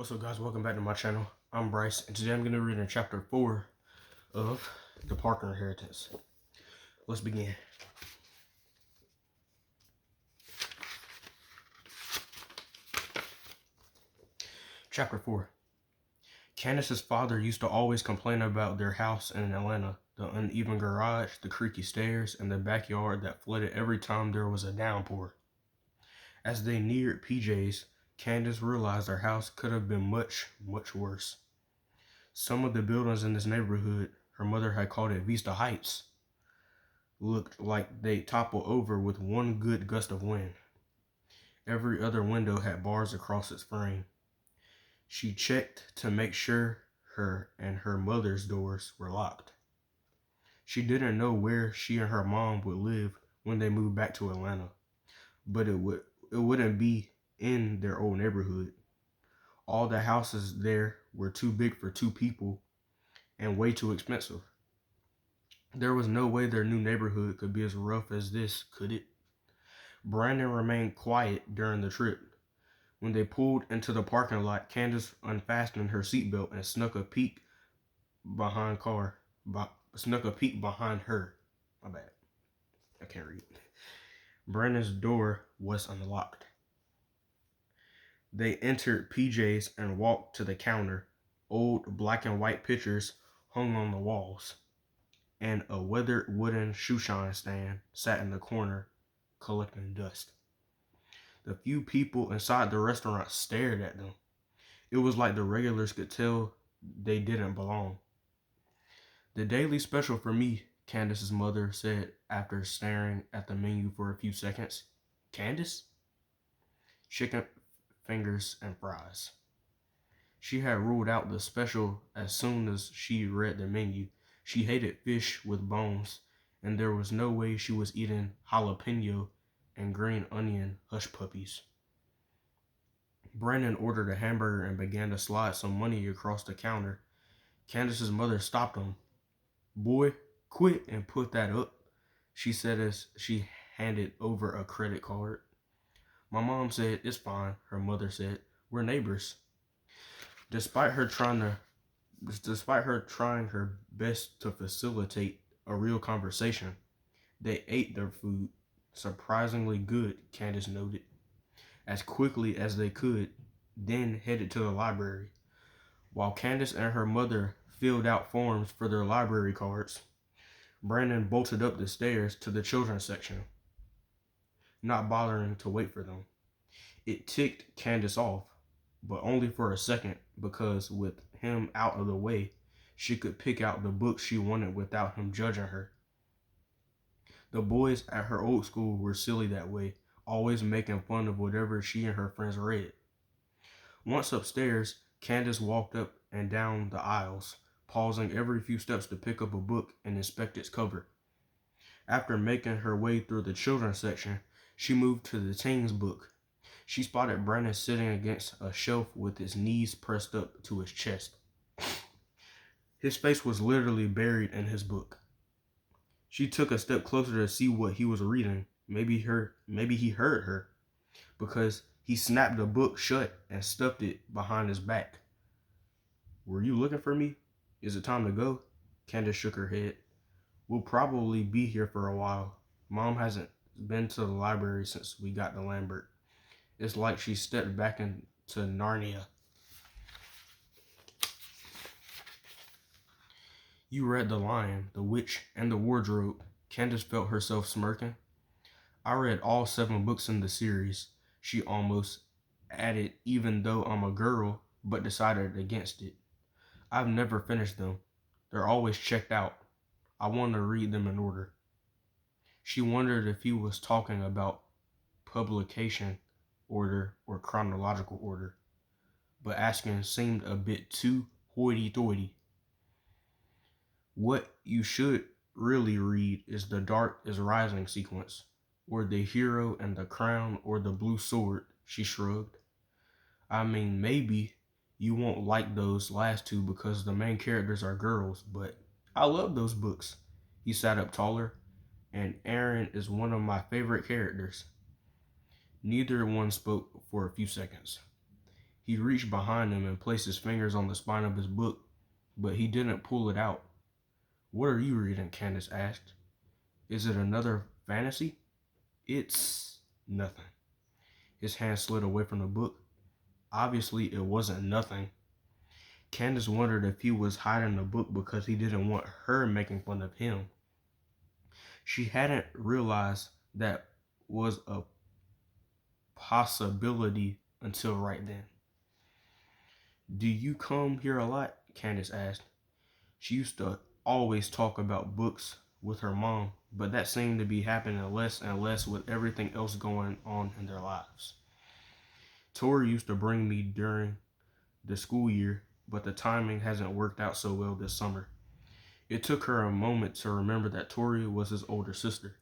What's up, guys? Welcome back to my channel. I'm Bryce, and today I'm going to read in chapter 4 of The Parker Inheritance. Let's begin. Chapter 4. Candace's father used to always complain about their house in Atlanta, the uneven garage, the creaky stairs, and the backyard that flooded every time there was a downpour. As they neared PJ's, Candace realized their house could have been much, much worse. Some of the buildings in this neighborhood, her mother had called it Vista Heights, looked like they toppled over with one good gust of wind. Every other window had bars across its frame. She checked to make sure her and her mother's doors were locked. She didn't know where she and her mom would live when they moved back to Atlanta, but it wouldn't be in their old neighborhood. All the houses there were too big for two people and way too expensive. There was no way their new neighborhood could be as rough as this, could it? Brandon remained quiet during the trip. When they pulled into the parking lot, Candace unfastened her seatbelt and snuck a peek behind her. My bad. I can't read. Brandon's door was unlocked. They entered PJ's and walked to the counter. Old black and white pictures hung on the walls, and a weathered wooden shoeshine stand sat in the corner, collecting dust. The few people inside the restaurant stared at them. It was like the regulars could tell they didn't belong. "The daily special for me," Candace's mother said after staring at the menu for a few seconds. "Candace?" "Chicken fingers and fries." She had ruled out the special as soon as she read the menu. She hated fish with bones, and there was no way she was eating jalapeno and green onion hush puppies. Brandon ordered a hamburger and began to slide some money across the counter. Candace's mother stopped him. "Boy, quit and put that up," she said as she handed over a credit card. "My mom said it's fine," her mother said. "We're neighbors." Despite her trying her best to facilitate a real conversation, they ate their food, surprisingly good, Candace noted, as quickly as they could, then headed to the library. While Candace and her mother filled out forms for their library cards, Brandon bolted up the stairs to the children's section, not bothering to wait for them. It ticked Candace off, but only for a second, because with him out of the way, she could pick out the books she wanted without him judging her. The boys at her old school were silly that way, always making fun of whatever she and her friends read. Once upstairs, Candace walked up and down the aisles, pausing every few steps to pick up a book and inspect its cover. After making her way through the children's section, she moved to the teens book. She spotted Brandon sitting against a shelf with his knees pressed up to his chest. His face was literally buried in his book. She took a step closer to see what he was reading. Maybe he heard her, because he snapped the book shut and stuffed it behind his back. "Were you looking for me? Is it time to go?" Candace shook her head. "We'll probably be here for a while. Mom hasn't been to the library since we got to Lambert. It's like she stepped back into Narnia." "You read The Lion, the Witch, and the Wardrobe." Candace felt herself smirking. "I read all 7 books in the series," she almost added, "even though I'm a girl, but decided against it. I've never finished them. They're always checked out. I want to read them in order." She wondered if he was talking about publication order or chronological order, but asking seemed a bit too hoity-toity. "What you should really read is The Dark is Rising sequence, or The Hero and the Crown, or The Blue Sword," she shrugged. "I mean, maybe you won't like those last 2 because the main characters are girls, but I love those books." He sat up taller. "And Aaron is one of my favorite characters." Neither one spoke for a few seconds. He reached behind him and placed his fingers on the spine of his book, but he didn't pull it out. "What are you reading?" Candace asked. "Is it another fantasy?" "It's nothing." His hand slid away from the book. Obviously, it wasn't nothing. Candace wondered if he was hiding the book because he didn't want her making fun of him. She hadn't realized that was a possibility until right then. "Do you come here a lot?" Candace asked. She used to always talk about books with her mom, but that seemed to be happening less and less with everything else going on in their lives. "Tori used to bring me during the school year, but the timing hasn't worked out so well this summer." It took her a moment to remember that Tori was his older sister.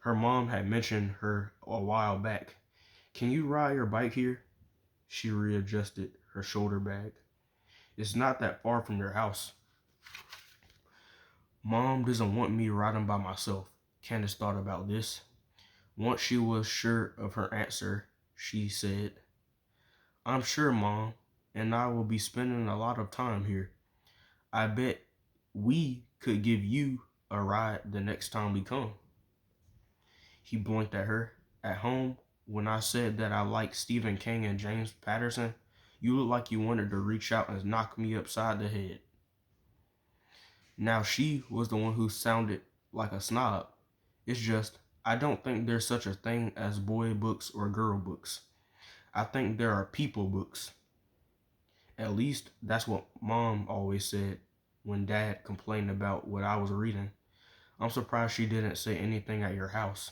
Her mom had mentioned her a while back. "Can you ride your bike here?" She readjusted her shoulder bag. "It's not that far from your house." Mom doesn't want me riding by myself. Candace thought about this. Once she was sure of her answer, she said, "I'm sure, Mom, and I will be spending a lot of time here. I bet we could give you a ride the next time we come." He blinked at her. "At home, when I said that I liked Stephen King and James Patterson, you looked like you wanted to reach out and knock me upside the head." Now she was the one who sounded like a snob. "It's just, I don't think there's such a thing as boy books or girl books. I think there are people books. At least that's what Mom always said when Dad complained about what I was reading. I'm surprised she didn't say anything at your house."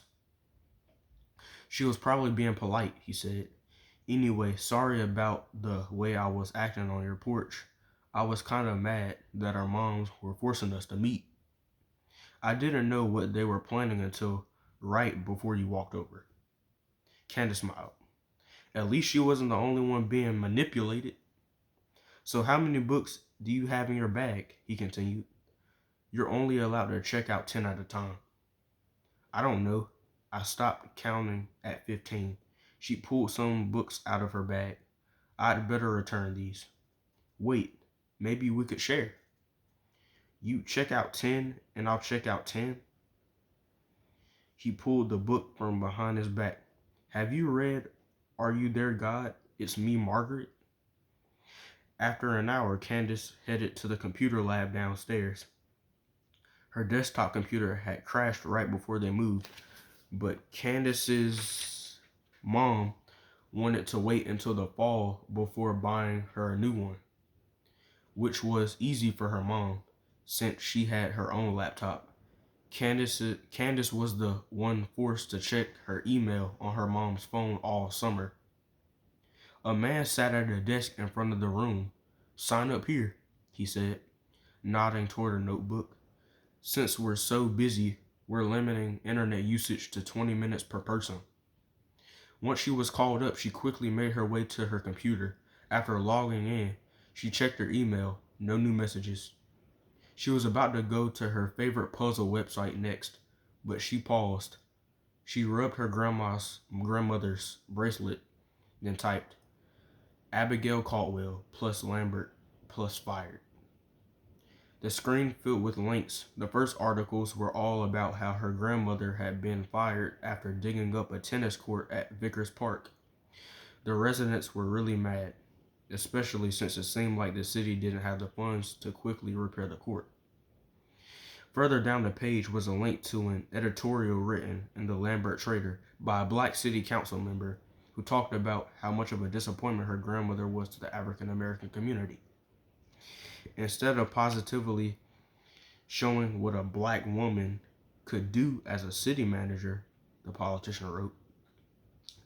"She was probably being polite," he said. "Anyway, sorry about the way I was acting on your porch. I was kind of mad that our moms were forcing us to meet. I didn't know what they were planning until right before you walked over." Candace smiled. At least she wasn't the only one being manipulated. "So how many books do you have in your bag?" he continued. "You're only allowed to check out 10 at a time." "I don't know. I stopped counting at 15. She pulled some books out of her bag. "I'd better return these." "Wait, maybe we could share. You check out 10 and I'll check out 10. He pulled the book from behind his back. "Have you read Are You There, God? It's Me, Margaret?" After an hour, Candace headed to the computer lab downstairs. Her desktop computer had crashed right before they moved, but Candace's mom wanted to wait until the fall before buying her a new one, which was easy for her mom since she had her own laptop. Candace was the one forced to check her email on her mom's phone all summer. A man sat at a desk in front of the room. "Sign up here," he said, nodding toward a notebook. "Since we're so busy, we're limiting internet usage to 20 minutes per person." Once she was called up, she quickly made her way to her computer. After logging in, she checked her email. No new messages. She was about to go to her favorite puzzle website next, but she paused. She rubbed her grandmother's bracelet, then typed, "Abigail Caldwell plus Lambert plus fired." The screen filled with links. The first articles were all about how her grandmother had been fired after digging up a tennis court at Vickers Park. The residents were really mad, especially since it seemed like the city didn't have the funds to quickly repair the court. Further down the page was a link to an editorial written in the Lambert Trader by a black city council member who talked about how much of a disappointment her grandmother was to the African American community. Instead of positively showing what a black woman could do as a city manager, the politician wrote,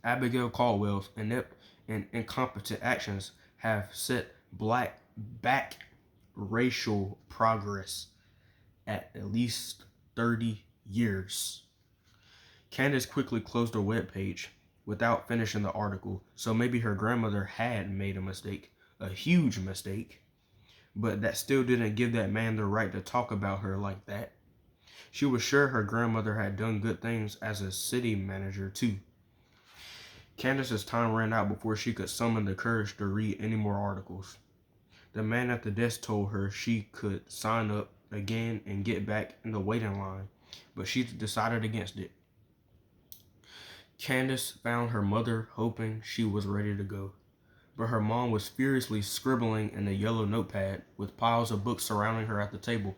"Abigail Caldwell's inept and incompetent actions have set back racial progress at least 30 years. Candace quickly closed her webpage without finishing the article, so maybe her grandmother had made a mistake, a huge mistake, but that still didn't give that man the right to talk about her like that. She was sure her grandmother had done good things as a city manager too. Candace's time ran out before she could summon the courage to read any more articles. The man at the desk told her she could sign up again and get back in the waiting line, but she decided against it. Candace found her mother hoping she was ready to go, but her mom was furiously scribbling in a yellow notepad with piles of books surrounding her at the table.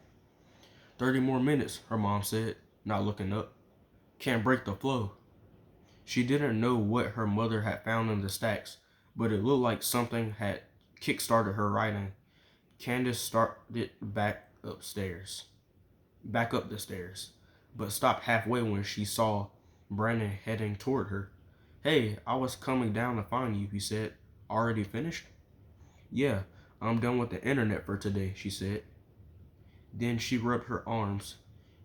30 more minutes, her mom said, not looking up. Can't break the flow. She didn't know what her mother had found in the stacks, but it looked like something had kick-started her writing. Candace started back up the stairs, but stopped halfway when she saw Brandon heading toward her. Hey, I was coming down to find you, he said. Already finished? Yeah, I'm done with the internet for today, she said. Then she rubbed her arms.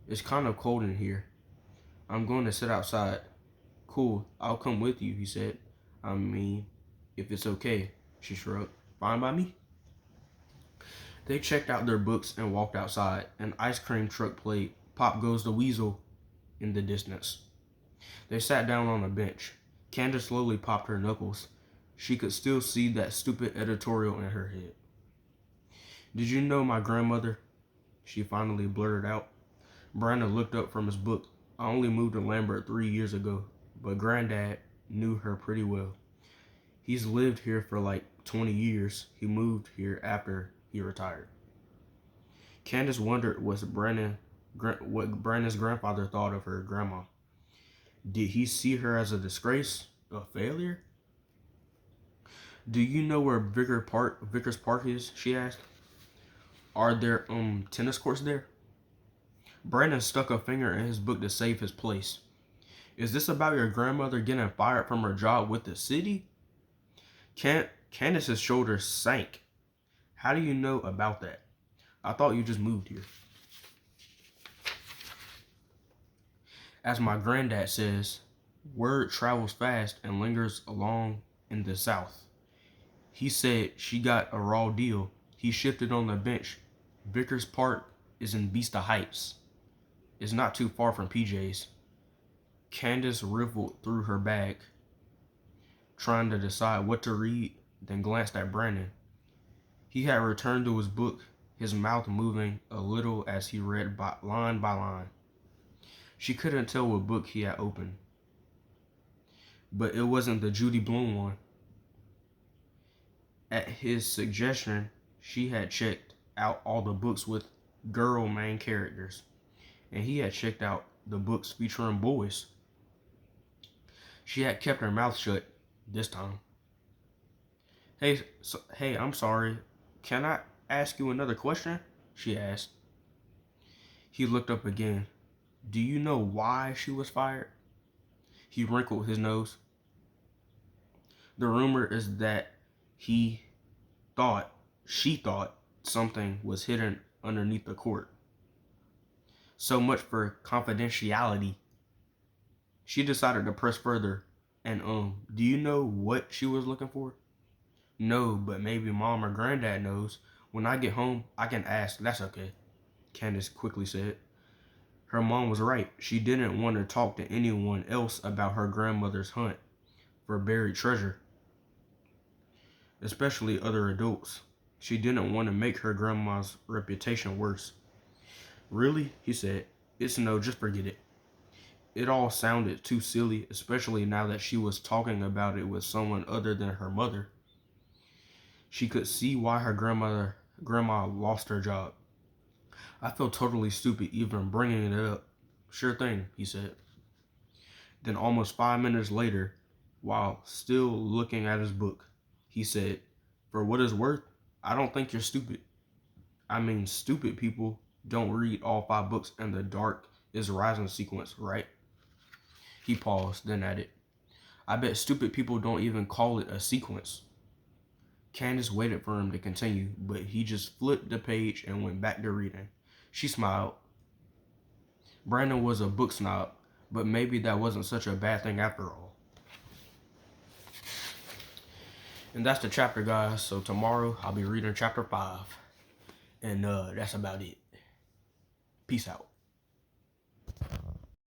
It's kind of cold in here. I'm going to sit outside. Cool, I'll come with you, he said. I mean, if it's okay, she shrugged. Fine by me. They checked out their books and walked outside. An ice cream truck played Pop Goes the Weasel in the distance. They sat down on a bench. Candace slowly popped her knuckles. She could still see that stupid editorial in her head. Did you know my grandmother? She finally blurted out. Brandon looked up from his book. I only moved to Lambert 3 years ago, but Granddad knew her pretty well. He's lived here for like 20 years. He moved here after he retired. Candace wondered what Brandon's grandfather thought of her grandma. Did he see her as a disgrace, a failure? Do you know where Vickers Park is? She asked. Are there tennis courts there? Brandon stuck a finger in his book to save his place. Is this about your grandmother getting fired from her job with the city? Candace's shoulders sank. How do you know about that? I thought you just moved here. As my granddad says, word travels fast and lingers along in the South. He said she got a raw deal. He shifted on the bench. Vickers Park is in Vista Heights. It's not too far from PJ's. Candace riffled through her bag, trying to decide what to read, then glanced at Brandon. He had returned to his book, his mouth moving a little as he read line by line. She couldn't tell what book he had opened, but it wasn't the Judy Blume one. At his suggestion, she had checked out all the books with girl main characters, and he had checked out the books featuring boys. She had kept her mouth shut this time. Hey, I'm sorry. Can I ask you another question? She asked. He looked up again. Do you know why she was fired? He wrinkled his nose. The rumor is that she thought something was hidden underneath the court. So much for confidentiality. She decided to press further. And do you know what she was looking for? No, but maybe Mom or Granddad knows. When I get home, I can ask. That's okay, Candace quickly said. Her mom was right. She didn't want to talk to anyone else about her grandmother's hunt for buried treasure, especially other adults. She didn't want to make her grandma's reputation worse. Really? He said. It's no, just forget it. It all sounded too silly, especially now that she was talking about it with someone other than her mother. She could see why her grandma lost her job. I feel totally stupid even bringing it up. Sure thing, he said. Then almost 5 minutes later, while still looking at his book, he said, for what it's worth, I don't think you're stupid. I mean, stupid people don't read all 5 books in the Dark is Rising sequence, right? He paused, then added, I bet stupid people don't even call it a sequence. Candace waited for him to continue, but he just flipped the page and went back to reading. She smiled. Brandon was a book snob, but maybe that wasn't such a bad thing after all. And that's the chapter, guys. So tomorrow I'll be reading chapter 5. And that's about it. Peace out.